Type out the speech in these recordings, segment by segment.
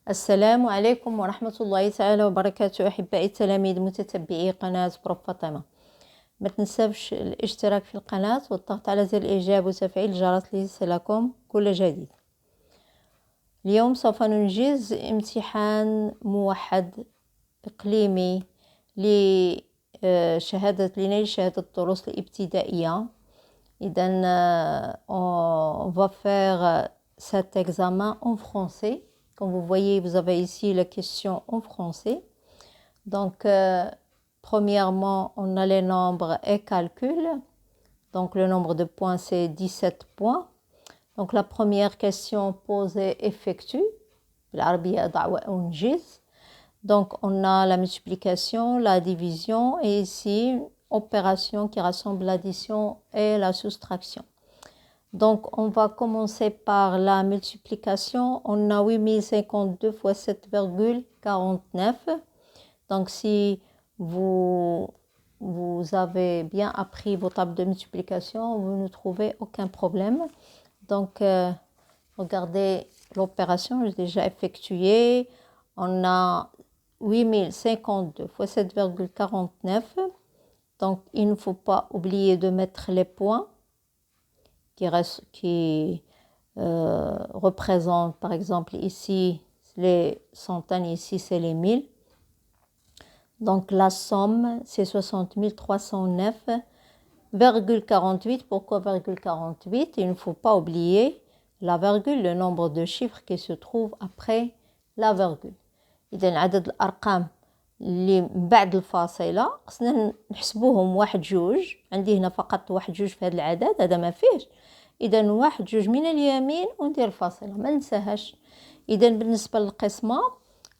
السلام عليكم ورحمة الله تعالى وبركاته. أحبائي التلاميذ متتبعي قناة بروف فاطمة، ما تنسوش الاشتراك في القناة والضغط على زر الإعجاب وتفعيل الجرس ليصلكم كل جديد. اليوم سوف ننجز امتحان موحد إقليمي لشهادة لنيل شهادة الدروس الابتدائية. إذن on va faire cet examen en français. Comme vous voyez, vous avez ici la question en français. Donc, premièrement, on a les nombres et calculs. Donc, le nombre de points, c'est 17 points. Donc, la première question posée effectue. Donc, on a la multiplication, la division et ici, une opération qui rassemble l'addition et la soustraction. Donc, on va commencer par la multiplication. On a 8052 fois 7,49. Donc, si vous avez bien appris vos tables de multiplication, vous ne trouvez aucun problème. Donc, regardez l'opération, j'ai déjà effectuée. On a 8052 fois 7,49. Donc, il ne faut pas oublier de mettre les points qui représentent, par exemple, ici, les centaines, ici, c'est les 1000. Donc, la somme, c'est 60 309,48. Pourquoi virgule 48? Il ne faut pas oublier la virgule, le nombre de chiffres qui se trouvent après la virgule. إذن عدد الأرقام اللي من بعد الفاصلة خصنا نحسبوهم واحد جوج. عندي هنا فقط واحد جوج في هذا العدد، هذا ما فيهش. إذن واحد جوج من اليمين وندير الفاصلة، ما ننساهاش. إذن بالنسبة للقسمة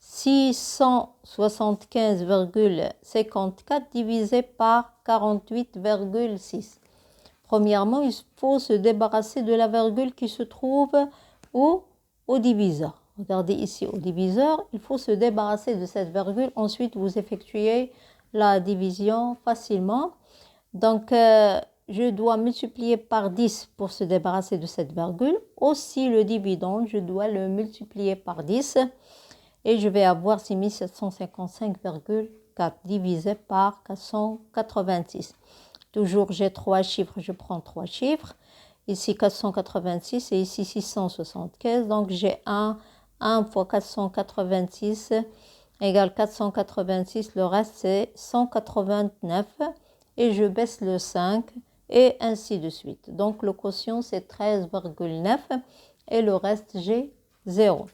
675,54 divisé par 48,6. Premièrement, il faut se débarrasser de la virgule qui se trouve au diviseur. Regardez ici au diviseur, il faut se débarrasser de cette virgule. Ensuite, vous effectuez la division facilement. Donc, je dois multiplier par 10 pour se débarrasser de cette virgule. Aussi, le dividende, je dois le multiplier par 10. Et je vais avoir 6755,4 divisé par 486. Toujours, j'ai 3 chiffres, je prends 3 chiffres. Ici, 486 et ici, 675. Donc, j'ai 1 fois 486 égale 486. Le reste, c'est 189. Et je baisse le 5 et ainsi de suite. Donc, le quotient, c'est 13,9 et le reste, j'ai 0.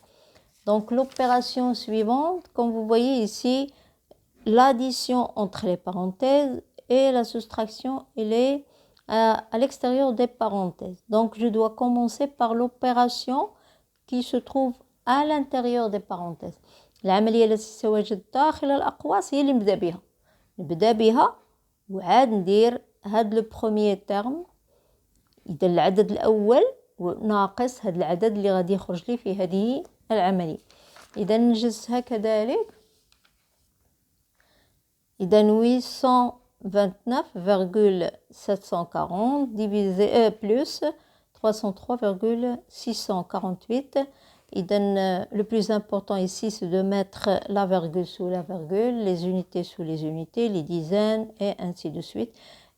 Donc, l'opération suivante, comme vous voyez ici, l'addition entre les parenthèses et la soustraction, elle est à l'extérieur des parenthèses. Donc, je dois commencer par l'opération qui se trouve à l'intérieur des parenthèses. العملية التي تتواجد داخل الأقواس هي اللي نبدأ بها وعاد ندير هاد لو بروميير تيرم. إذا العدد الأول ناقص هاد العدد اللي غادي يخرج لي في هذه العملية. إذا ننجزها كذلك. إذا 829,740 divisé plus 303,648. Le plus important ici, c'est de mettre la virgule sous la virgule, les unités sous les unités, les dizaines et ainsi de suite.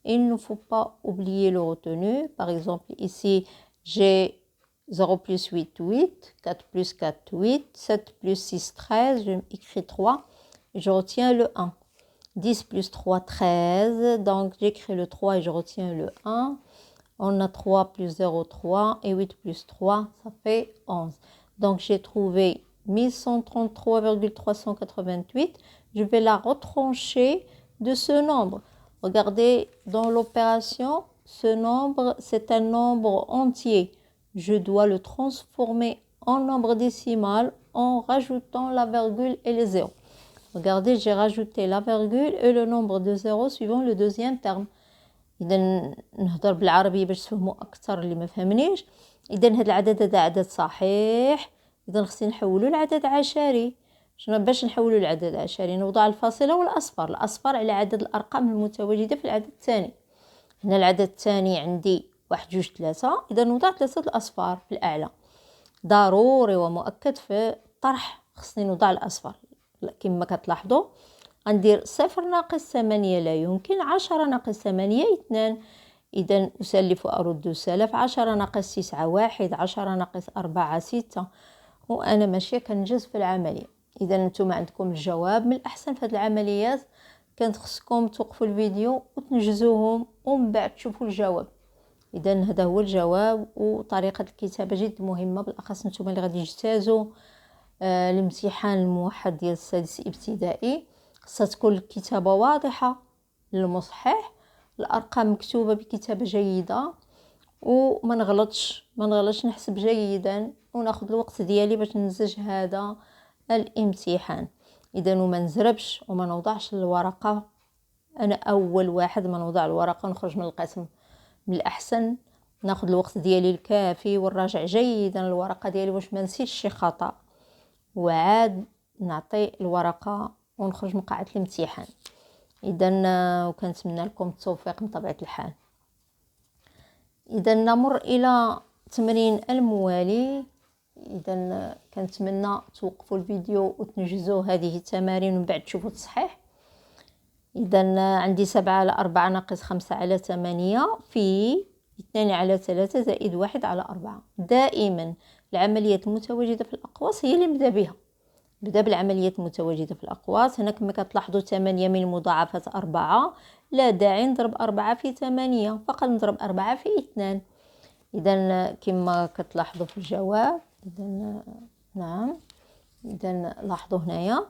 Il ne faut pas oublier le retenu. Par exemple, ici, j'ai 0 plus 8, 8, 4 plus 4, 8, 7 plus 6, 13, j'écris 3, et je retiens le 1. 10 plus 3, 13, donc j'écris le 3 et je retiens le 1. On a 3 plus 0, 3, et 8 plus 3, ça fait 11. Donc, j'ai trouvé 1133,388. Je vais la retrancher de ce nombre. Regardez, dans l'opération, ce nombre, c'est un nombre entier. Je dois le transformer en nombre décimal en rajoutant la virgule et les zéros. Regardez, j'ai rajouté la virgule et le nombre de zéros suivant le deuxième terme. إذا نهضر بالعربي باش تفهموا أكثر اللي ما فهمنيش. إذا هذا العدد هذا عدد صحيح. إذا خصني نحولو لعدد عشري. باش نحولو لعدد عشري نوضع الفاصلة والأصفر. الأصفر على عدد الأرقام المتواجدة في العدد الثاني. هنا العدد الثاني عندي 1 2 3. إذا نوضع 3 الأصفار في الأعلى. ضروري ومؤكد في الطرح خصني نوضع الأصفر كما كتلاحظوا. غندير 0 ناقص 8 لا يمكن، 10 ناقص 8 2، إذا أسلف وأرد سلف. 10 ناقص 9 1، 10 ناقص 4 6، وأنا ماشية كنجز في العملية. إذا نتوما عندكم الجواب. من الأحسن في هذه العمليات كانت خصكم توقفوا الفيديو وتنجزوهم ومن بعد تشوفوا الجواب. إذا هذا هو الجواب. وطريقة الكتابة جد مهمة، بالأخص نتوما اللي غادي تجتازوا الامتحان الموحد ديال السادس ابتدائي. خصها تكون الكتابة واضحة للمصحح، الأرقام مكتوبة بكتابة جيدة، وما نغلطش نحسب جيدا وناخذ الوقت ديالي باش ننسج هذا الامتحان. إذا وما نزربش وما نوضعش الورقة، أنا أول واحد ما نوضع الورقة ونخرج من القسم. من الأحسن ناخذ الوقت ديالي الكافي ونراجع جيدا الورقة ديالي واش ما نسيتش شي خطأ، وعاد نعطي الورقة ونخرج من قاعة الامتحان. إذا وكنتمنى لكم التوفيق بطبيعة الحال. إذا نمر إلى تمرين الموالي. إذا كنتمنى توقفوا الفيديو وتنجزوا هذه التمارين ومن بعد تشوفوا التصحيح. إذا عندي 7 على 4 ناقص 5 على 8 في 2 على 3 زائد 1 على 4. دائما العمليات المتواجدة في الأقواس هي اللي نبدأ بها. نبدأ بالعمليات المتواجدة في الأقواس. هنا كما كتلاحظوا 8 من مضاعفات 4، لا داعي نضرب 4 في 8، فقط نضرب 4 في 2. إذا كما كتلاحظوا في الجواب، إذا نعم، إذا لاحظوا هنايا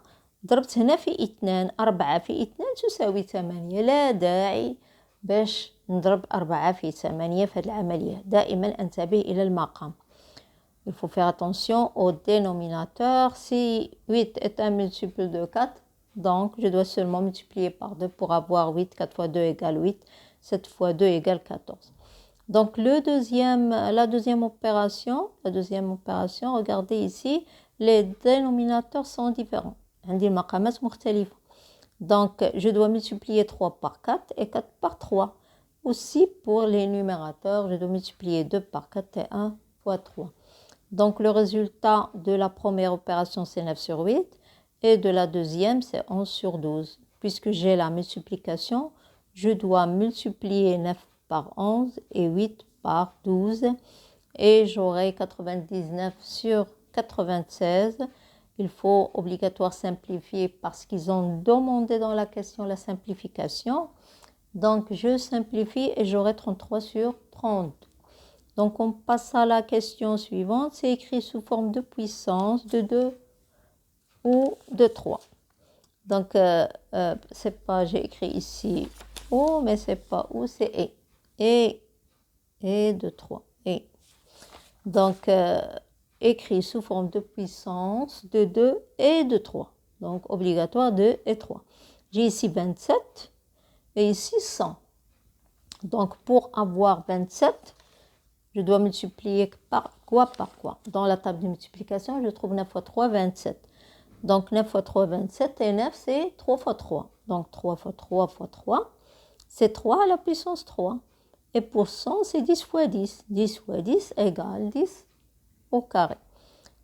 ضربت هنا في 2، 4 في 2 تساوي 8، لا داعي باش نضرب 4 في 8 في هذه العملية. دائما انتبه إلى المقام. Il faut faire attention au dénominateur. Si 8 est un multiple de 4, donc je dois seulement multiplier par 2 pour avoir 8. 4 fois 2 égale 8. 7 fois 2 égale 14. Donc la deuxième opération, regardez ici, les dénominateurs sont différents. عندي المقامات مختلفة. Donc je dois multiplier 3 par 4 et 4 par 3. Aussi pour les numérateurs, je dois multiplier 2 par 4 et 1 fois 3. Donc le résultat de la première opération c'est 9 sur 8 et de la deuxième c'est 11 sur 12. Puisque j'ai la multiplication, je dois multiplier 9 par 11 et 8 par 12 et j'aurai 99 sur 96. Il faut obligatoire simplifier parce qu'ils ont demandé dans la question la simplification. Donc je simplifie et j'aurai 33 sur 30. Donc on passe à la question suivante. C'est écrit sous forme de puissance de 2 ou de 3. Donc c'est pas, j'ai écrit ici O, mais c'est pas O, c'est E. Et de 3. Et. Donc écrit sous forme de puissance de 2 et de 3. Donc obligatoire 2 et 3. J'ai ici 27 et ici 100. Donc pour avoir 27, je dois multiplier par quoi? Dans la table de multiplication, je trouve 9 fois 3, 27. Donc 9 fois 3, 27 et 9 c'est 3 fois 3. Donc 3 fois 3 fois 3, c'est 3 à la puissance 3. Et pour 100, c'est 10 fois 10. 10 fois 10 égale 10 au carré.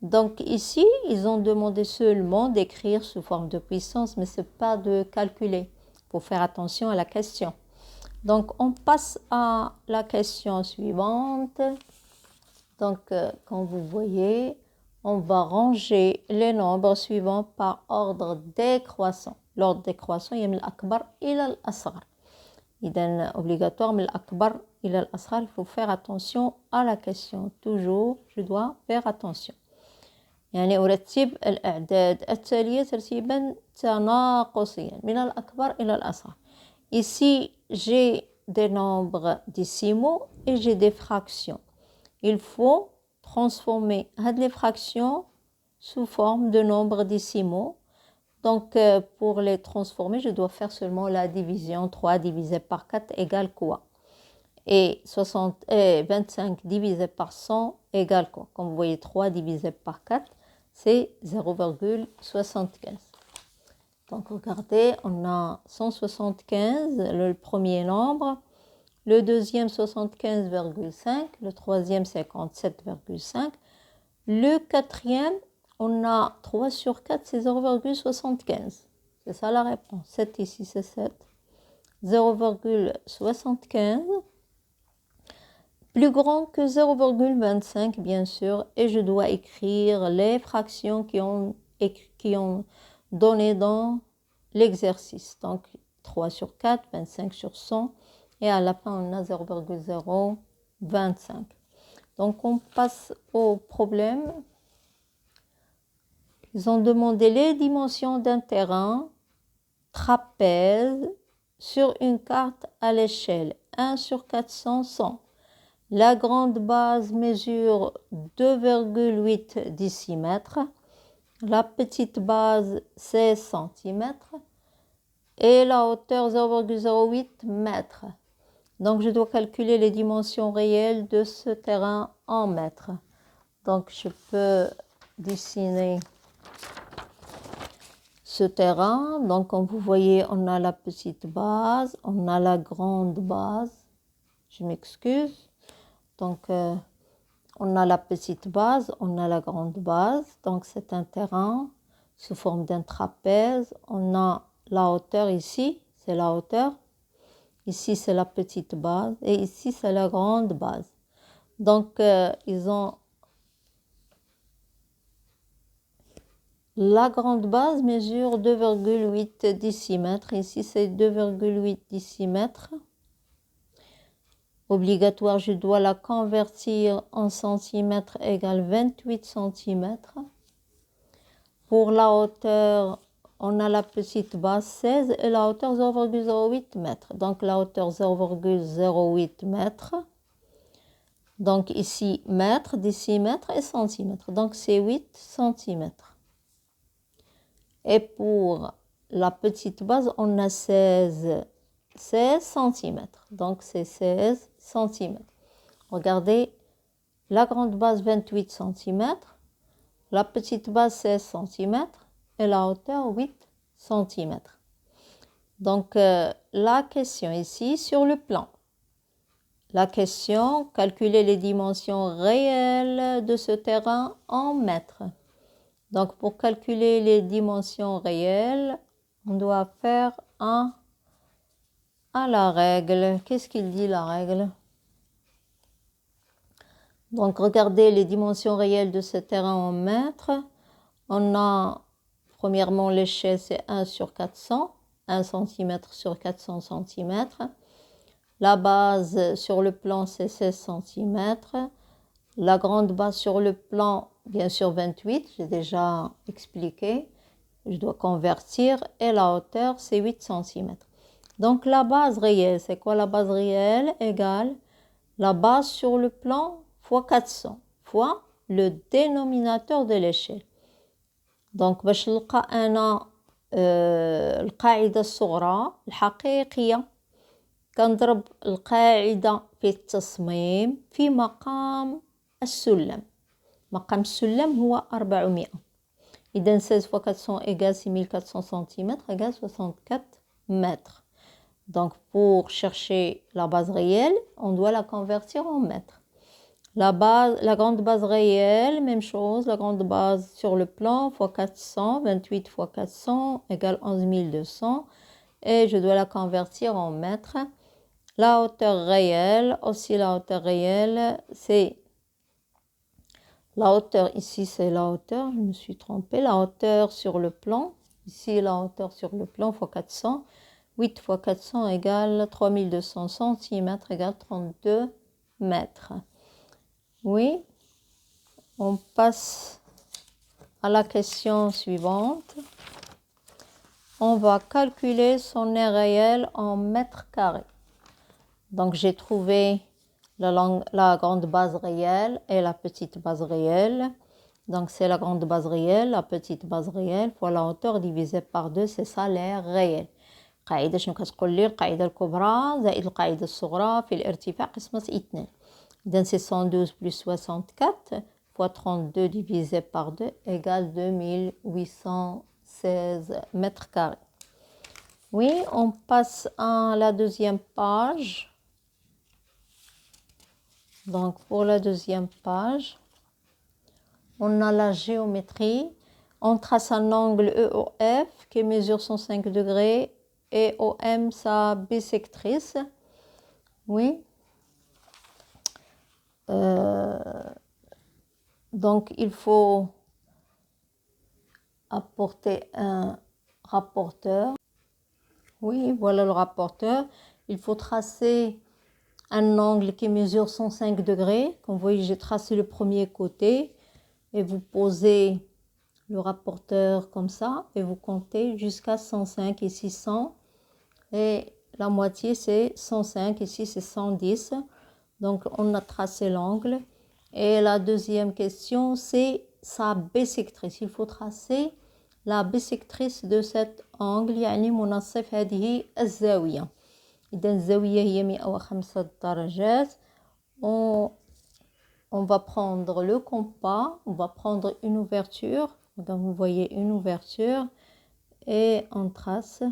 Donc ici, ils ont demandé seulement d'écrire sous forme de puissance, mais ce n'est pas de calculer. Il faut faire attention à la question. Donc on passe à la question suivante. Donc comme vous voyez, on va ranger les nombres suivants par ordre décroissant. L'ordre décroissant, il y a l'akbar et l'asghar. إذن obligatoire من الأكبر إلى الأصغر. Il faut faire attention à la question. Toujours, je dois faire attention. يعني أرتب الأعداد التالية ترتيبا تناقصيا من الأكبر إلى الأصغر. Ici, j'ai des nombres décimaux et j'ai des fractions. Il faut transformer les fractions sous forme de nombres décimaux. Donc, pour les transformer, je dois faire seulement la division. 3 divisé par 4 égale quoi? Et 25 divisé par 100 égale quoi? Comme vous voyez, 3 divisé par 4, c'est 0,75. Donc, regardez, on a 175, le premier nombre. Le deuxième, 75,5. Le troisième, 57,5. Le quatrième, on a 3 sur 4, c'est 0,75. C'est ça la réponse. 7 ici, c'est 7. 0,75. Plus grand que 0,25, bien sûr. Et je dois écrire les fractions qui ont donné dans l'exercice. Donc, 3 sur 4, 25 sur 100. Et à la fin, on a 0,025. Donc, on passe au problème. Ils ont demandé les dimensions d'un terrain trapèze sur une carte à l'échelle 1 sur 400, 100. La grande base mesure 2,8 décimètres. La petite base, 16 cm. Et la hauteur, 0,08 mètres. Donc, je dois calculer les dimensions réelles de ce terrain en mètres. Donc, je peux dessiner ce terrain. Donc, comme vous voyez, on a la petite base, on a la grande base. Je m'excuse. Donc, on a la petite base, on a la grande base. Donc, c'est un terrain sous forme d'un trapèze. On a la hauteur ici, c'est la hauteur. Ici, c'est la petite base. Et ici, c'est la grande base. Donc, ils ont... La grande base mesure 2,8 décimètres. Ici, c'est 2,8 décimètres. Obligatoire, je dois la convertir en centimètres égale 28 centimètres. Pour la hauteur, on a la petite base 16 et la hauteur 0,08 mètres. Donc la hauteur 0,08 mètres. Donc ici mètre, décimètre et centimètre. Donc c'est 8 centimètres. Et pour la petite base, on a 16 centimètres. Donc c'est 16 centimètres. Regardez, la grande base 28 centimètres. La petite base 16 cm et la hauteur 8 cm. Donc, la question ici sur le plan. La question, calculer les dimensions réelles de ce terrain en mètres. Donc, pour calculer les dimensions réelles, on doit faire à la règle. Qu'est-ce qu'il dit la règle? Donc, regardez les dimensions réelles de ce terrain en mètres. On a, premièrement, l'échelle, c'est 1 sur 400, 1 cm sur 400 cm. La base sur le plan, c'est 16 cm. La grande base sur le plan, bien sûr, 28, j'ai déjà expliqué. Je dois convertir. Et la hauteur, c'est 8 cm. Donc, la base réelle, c'est quoi la base réelle? Égale la base sur le plan fois 400 fois le dénominateur de l'échelle. دونك باش نلقى انا القاعده الصغرى الحقيقيه كنضرب القاعده في التصميم في مقام السلم. مقام السلم هو 400. اذا 16 fois 400 égale 6400 cm égale 64 mètres. Donc pour chercher la base réelle, on doit la convertir en mètres. La grande base réelle, même chose, la grande base sur le plan fois 400, 28 fois 400 égale 11 200 et je dois la convertir en mètres. La hauteur réelle, aussi la hauteur réelle, c'est la hauteur, ici c'est la hauteur, je me suis trompée, la hauteur sur le plan, ici la hauteur sur le plan fois 400, 8 fois 400 égale 3200 cm égale 32 mètres. Oui, on passe à la question suivante. On va calculer son aire réelle en mètres carrés. Donc, j'ai trouvé la grande base réelle et la petite base réelle. Donc, c'est la grande base réelle, la petite base réelle fois la hauteur divisée par 2, c'est ça l'aire réelle. قاعدة شنو كتقول لي القاعدة الكبرى زائد القاعدة الصغرى في الارتفاع قسمة 2. Donc, c'est 112 plus 64 fois 32 divisé par 2 égale 2816 mètres carrés. Oui, on passe à la deuxième page. Donc, pour la deuxième page, on a la géométrie. On trace un angle EOF qui mesure 105 degrés et OM sa bisectrice. Oui. Donc, il faut apporter un rapporteur. Oui, voilà le rapporteur. Il faut tracer un angle qui mesure 105 degrés. Comme vous voyez, j'ai tracé le premier côté et vous posez le rapporteur comme ça et vous comptez jusqu'à 105, ici 100 et la moitié c'est 105, ici c'est 110. Donc on a tracé l'angle. Et la deuxième question c'est sa bisectrice. Il faut tracer la bisectrice de cet angle يعني منصف هذه الزاوية. إذا الزاوية هي 105 درجات. On va prendre le compas, on va prendre une ouverture. Donc vous voyez une ouverture et on trace.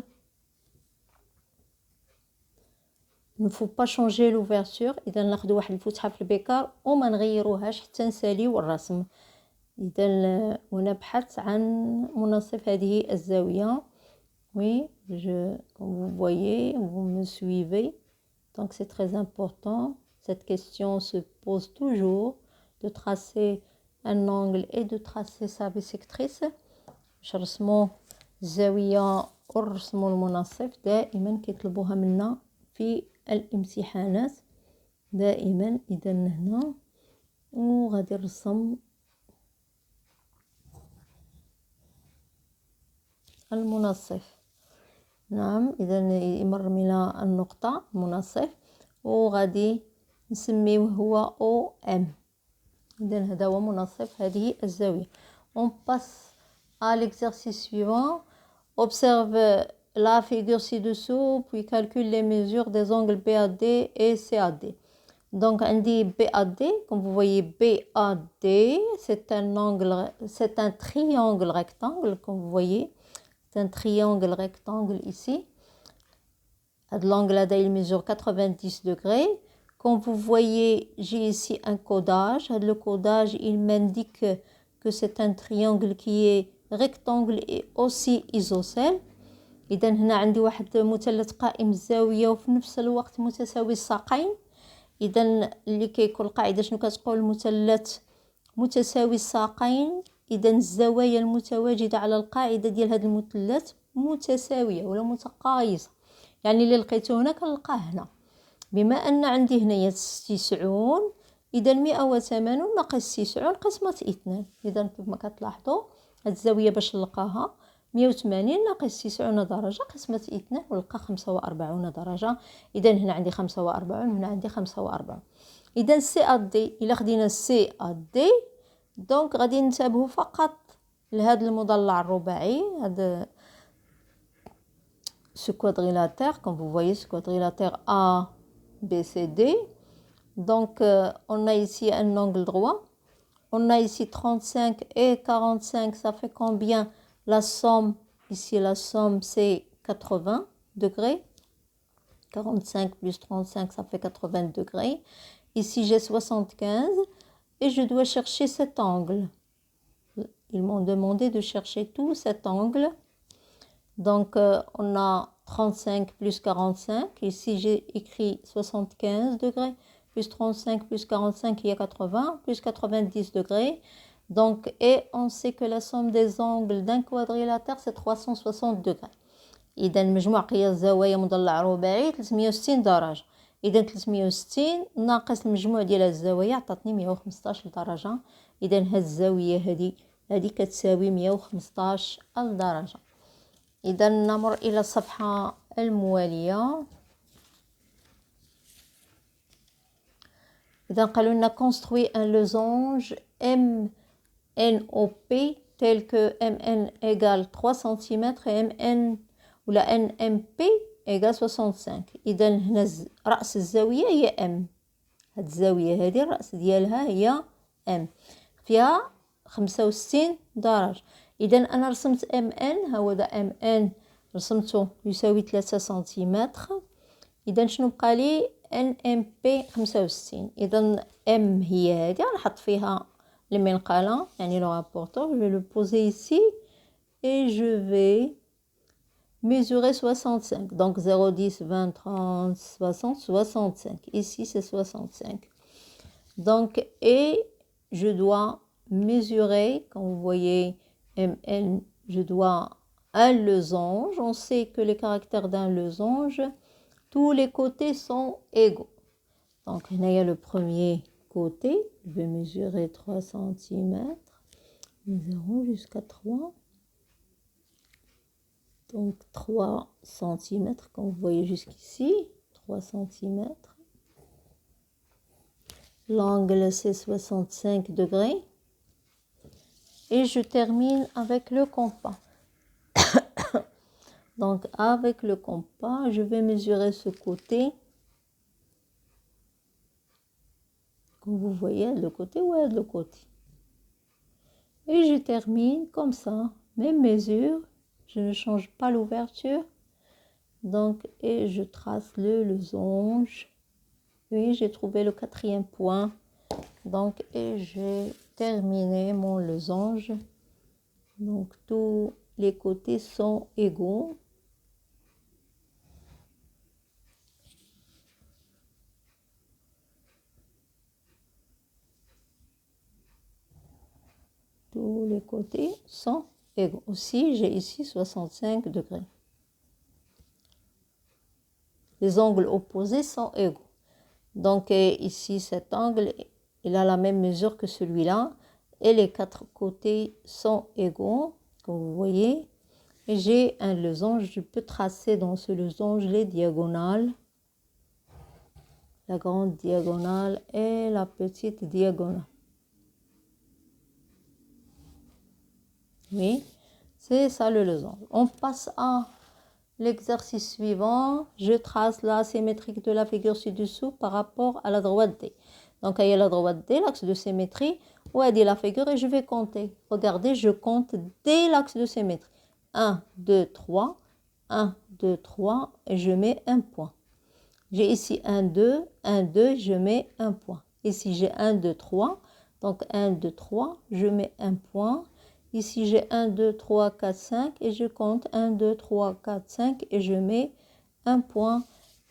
Il ne faut pas changer l'ouverture. إذا ناخذ واحد الفتحة في البيكار وما نغيروهاش حتى نساليو الرسم. إذا ونبحث عن منصف هذه الزاوية. Oui, comme vous voyez, vous me suivez. Donc c'est très important. Cette question se pose toujours de tracer un angle et de tracer sa bisectrice. باش نرسموا الزاوية ونرسموا المنصف دائما كيطلبوها منا في الامتحانات دائما. إذا هنا وغادي نرسم المنصف. نعم إذا يمر من النقطة المنصف وغادي نسميه هو OM. إذا هذا هو منصف هذه الزاوية. On passe à l'exercice suivant. Observe la figure ci-dessous puis calcule les mesures des angles BAD et CAD. Donc on dit BAD, comme vous voyez BAD, c'est un angle, c'est un triangle rectangle comme vous voyez. C'est un triangle rectangle ici. L'angle là il mesure 90 degrés. Comme vous voyez, j'ai ici un codage. Le codage, il m'indique que c'est un triangle qui est rectangle et aussi isocèle. إذا هنا عندي واحد مثلث قائم الزاوية وفي نفس الوقت متساوي الساقين. إذا اللي كيكون القاعدة شنو كتقول؟ المثلث متساوي الساقين. إذا الزوايا المتواجدة على القاعدة ديال هذا المثلث متساوية ولا متقايسة. يعني اللي لقيته هنا كنلقاه هنا. بما أن عندي هنايا 90 إذا 180 ناقص 90 قسمة 2. إذا كما كتلاحظوا هاد الزاوية باش نلقاها 180 ناقص 90 درجة قسمة 2 ونلقى 45 درجة. إذا هنا عندي 45 وهنا عندي 45. إذا سي أ دي إلا خدينا سي أ دي دونك غادي ننتبهوا فقط لهذا المضلع الرباعي. هذا ce quadrilatère, comme vous voyez ce quadrilatère A, B, C, D. Donc on a ici un angle droit. On a ici 35 et 45, ça fait combien? La somme, ici la somme c'est 80 degrés. 45 plus 35, ça fait 80 degrés. Ici j'ai 75 et je dois chercher cet angle. Ils m'ont demandé de chercher tout cet angle. Donc on a 35 plus 45. Ici j'ai écrit 75 degrés. Plus 35 plus 45 il y a 80. Plus 90 degrés. Donc, et on sait que la somme des angles d'un quadrilatère c'est 360 degrés. إذا مجموع قياس الزوايا مضلع رباعي 360 درجة. إذا 360 ناقص المجموع ديال الزوايا عطاتني 115 درجة. إذا هاد الزاوية هذه كتساوي 115 درجة. إذا نمر إلى الصفحة الموالية. إذا قالوا لنا construit un losange MNOP tel que MN égale 3 cm et MN ولا NMP égale 65. إذا هنا رأس الزاوية هي M. هاد الزاوية هذه الرأس ديالها هي M فيها 65 درجة. إذا أنا رسمت MN. هو دا MN رسمته يساوي 3 سنتيمتر. إذا شنو بقى لي؟ NMP 65. إذا M هي هذه نحط فيها المنقلة يعني le rapporteur, je vais le poser ici et je vais mesurer 65. Donc 0, 10, 20, 30, 60, 65. Ici, c'est 65. Donc, et je dois mesurer, quand vous voyez ML, je dois un losange. On sait que les caractères d'un losange, tous les côtés sont égaux. Donc, il y a le premier côté, je vais mesurer 3 cm, 0 jusqu'à 3. Donc 3 cm, comme vous voyez jusqu'ici, 3 cm. L'angle, c'est 65 degrés. Et je termine avec le compas. Donc, avec le compas, je vais mesurer ce côté. Comme vous voyez, le côté, ouais, le côté. Et je termine comme ça, même mesure. Je ne change pas l'ouverture. Donc, et je trace le losange. Oui, j'ai trouvé le 4e point. Donc, et j'ai terminé mon losange. Donc, tous les côtés sont égaux. Tous les côtés sont égaux. Aussi, j'ai ici 65 degrés. Les angles opposés sont égaux. Donc, ici, cet angle, il a la même mesure que celui-là. Et les 4 côtés sont égaux, comme vous voyez. Et j'ai un losange. Je peux tracer dans ce losange les diagonales. La grande diagonale et la petite diagonale. Oui, c'est ça le losange. On passe à l'exercice suivant. Je trace la symétrique de la figure ci-dessous par rapport à la droite D. Donc, il y a la droite D, l'axe de symétrie, où est la figure et je vais compter. Regardez, je compte dès l'axe de symétrie. 1, 2, 3, 1, 2, 3 et je mets un point. J'ai ici 1, 2, je mets un point. Ici, j'ai 1, 2, 3. Donc, 1, 2, 3, je mets un point. Ici, j'ai 1, 2, 3, 4, 5 et je compte 1, 2, 3, 4, 5 et je mets un point.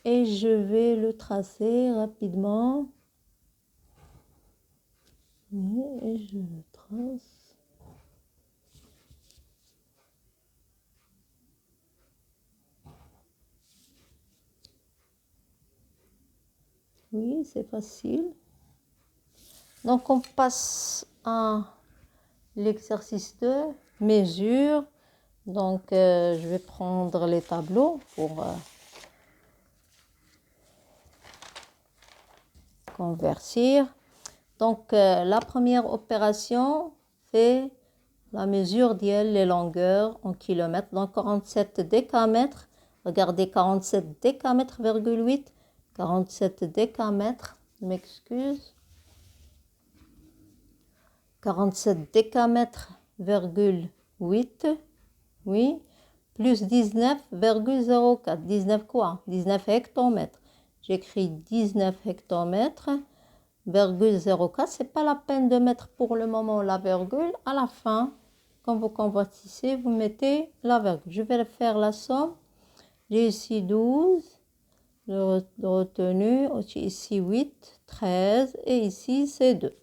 Et je vais le tracer rapidement. Et je le trace. Oui, c'est facile. Donc, on passe à l'exercice de mesure. Donc, je vais prendre les tableaux pour convertir. Donc, la première opération fait la mesure d'IL, les longueurs en kilomètres. Donc, 47 décamètres. Regardez, 47 décamètres,8. 47 décamètres, je m'excuse. 47 décamètres,8, oui, plus 19,04. 19 quoi? 19 hectomètres. J'écris 19 hectomètres,04. C'est pas la peine de mettre pour le moment la virgule. À la fin, quand vous convertissez, vous mettez la virgule. Je vais faire la somme. J'ai ici 12 de retenue, ici 8, 13 et ici c'est 2.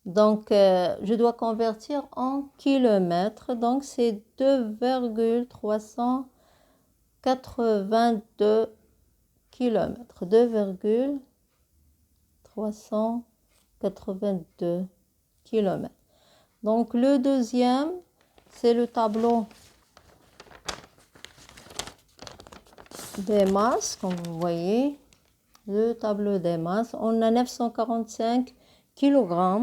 Donc, je dois convertir en kilomètres. Donc, c'est 2,382 kilomètres. 2,382 kilomètres. Donc, le deuxième, c'est le tableau des masses, comme vous voyez. Le tableau des masses. On a 945 kg.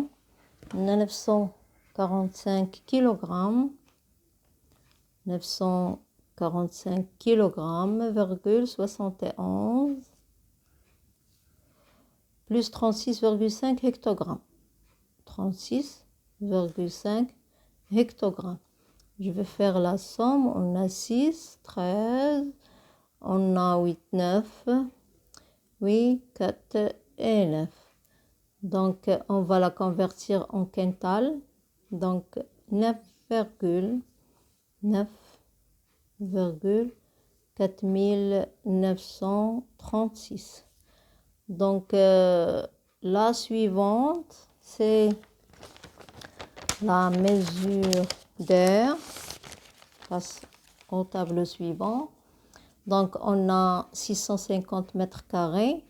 On a 945 kg, 945 kg,71 plus 36,5 hectogrammes. 36,5 hectogrammes. Je vais faire la somme. On a 6, 13, on a 8, 9, 8, 4 et 9. Donc, on va la convertir en quintal. Donc, 9,4936. Donc, la suivante, c'est la mesure d'air. Passe au tableau suivant. Donc, on a 650 mètres carrés.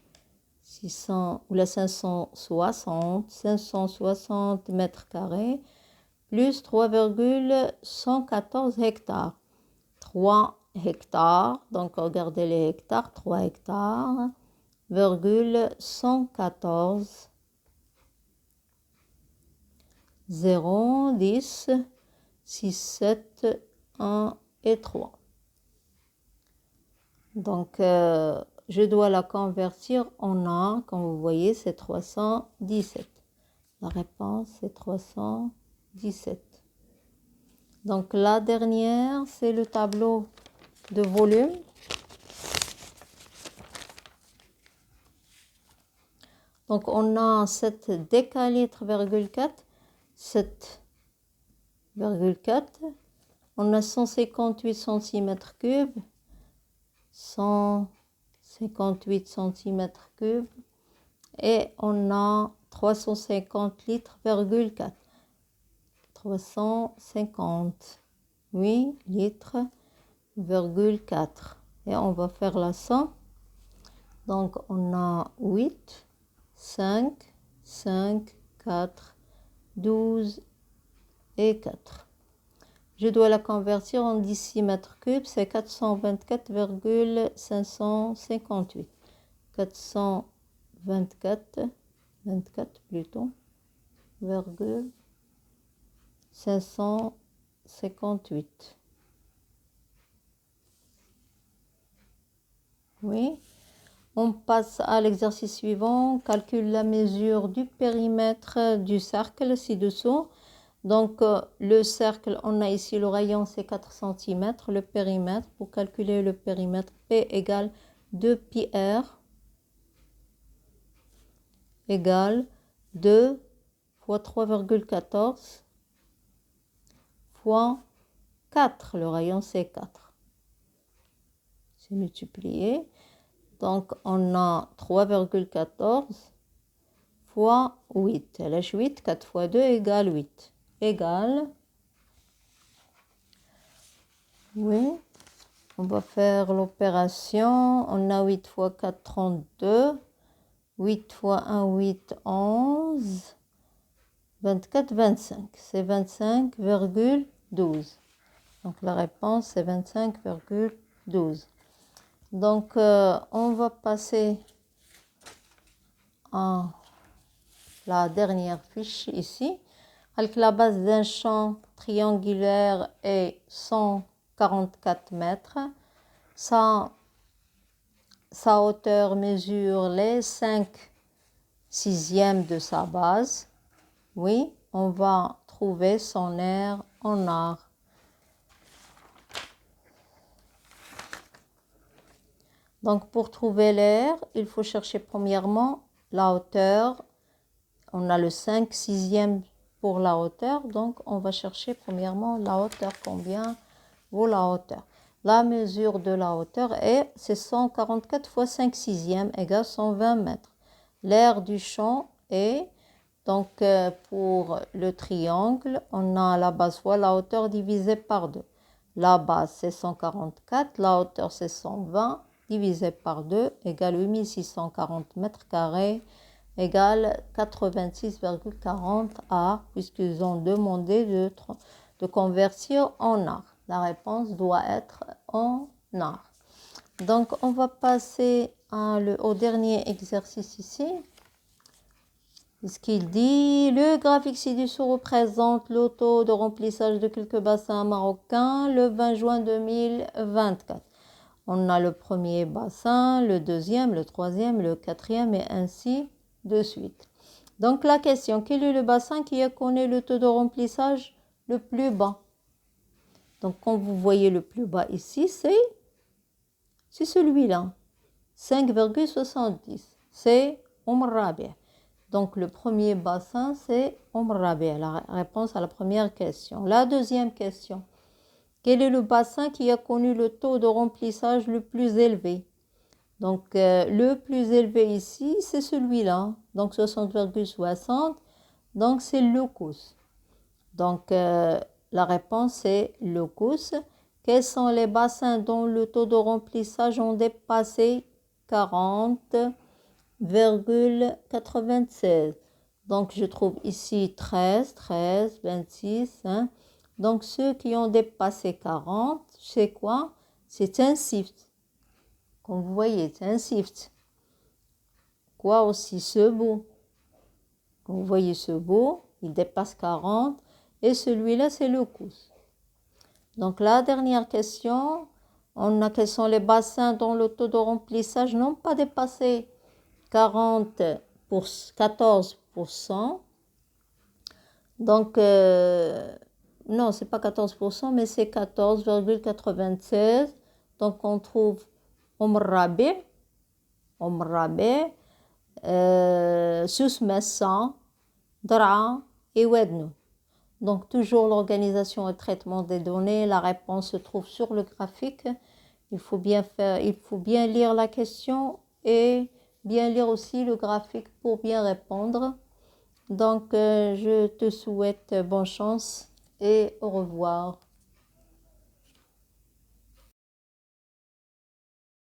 600 ou la 560 mètres carrés plus 3,114 hectares. 3 hectares, donc regardez les hectares, 3 hectares, 114, 0, 10, 6, 7, 1 et 3. Donc, je dois la convertir en A, comme vous voyez, c'est 317. La réponse, c'est 317. Donc, la dernière, c'est le tableau de volume. Donc, on a 7 décalitres, 7,4. On a 158 cm3. 158 cm3 et on a 350 litres,4. 358 litres,4. Et on va faire la somme. Donc, on a 8, 5, 5, 4, 12 et 4. Je dois la convertir en décimètres cubes, c'est 424,558. 424 plutôt, 558. Oui. On passe à l'exercice suivant. Calcule la mesure du périmètre du cercle ci-dessous. Donc, le cercle, on a ici le rayon, c'est 4 cm. Le périmètre, pour calculer le périmètre, P égale 2 pi r égale 2 fois 3,14 fois 4. Le rayon, c'est 4. C'est multiplié. Donc, on a 3,14 fois 8. Lâche 8, 4 fois 2 égale 8. Égale, oui, on va faire l'opération. On a 8 fois 4, 32. 8 fois 1, 8, 11. 24, 25. C'est 25,12. Donc, la réponse, c'est 25,12. Donc, on va passer à la dernière fiche ici. Avec la base d'un champ triangulaire est 144 mètres. Sa hauteur mesure les 5 sixièmes de sa base. Oui, on va trouver son aire en art. Donc, pour trouver l'aire, il faut chercher premièrement la hauteur. On a le 5 sixième pour la hauteur, donc on va chercher premièrement la hauteur. Combien vaut la hauteur? La mesure de la hauteur est, c'est 144 fois 5 sixièmes égale 120 mètres. L'aire du champ est, donc pour le triangle, on a la base fois la hauteur divisée par 2. La base c'est 144, la hauteur c'est 120, divisé par 2 égale 8640 mètres carrés, égale 86,40 ar, puisqu'ils ont demandé de convertir en ar. La réponse doit être en ar. Donc, on va passer au dernier exercice ici. Ce qu'il dit, le graphique ci-dessous représente le taux de remplissage de quelques bassins marocains le 20 juin 2024. On a le premier bassin, le deuxième, le troisième, le quatrième et ainsi de suite. Donc la question, quel est le bassin qui a connu le taux de remplissage le plus bas? Donc quand vous voyez le plus bas ici, c'est celui-là, 5,70. C'est Rabi. Donc, le premier bassin, c'est Rabi', la réponse à la première question. La deuxième question. Quel est le bassin qui a connu le taux de remplissage le plus élevé? Donc, le plus élevé ici, c'est celui-là. Donc, 60,60. Donc, c'est l'Oukous. Donc, la réponse est l'Oukous. Quels sont les bassins dont le taux de remplissage ont dépassé 40,96? Donc, je trouve ici 13, 26. Hein. Donc, ceux qui ont dépassé 40, c'est quoi? C'est un SIFT. Comme vous voyez, c'est un SIFT. Quoi aussi? Ce bout. Comme vous voyez, ce bout, il dépasse 40. Et celui-là, c'est l'Oukous. Donc, la dernière question, on a quels sont les bassins dont le taux de remplissage n'ont pas dépassé 14%. Donc, non, c'est pas 14%, mais c'est 14,96. Donc, on trouve Rabi', Sous Messan, Dra et Wednou. Donc, toujours l'organisation et traitement des données. La réponse se trouve sur le graphique. Il faut bien lire la question et bien lire aussi le graphique pour bien répondre. Donc, je te souhaite bonne chance et au revoir.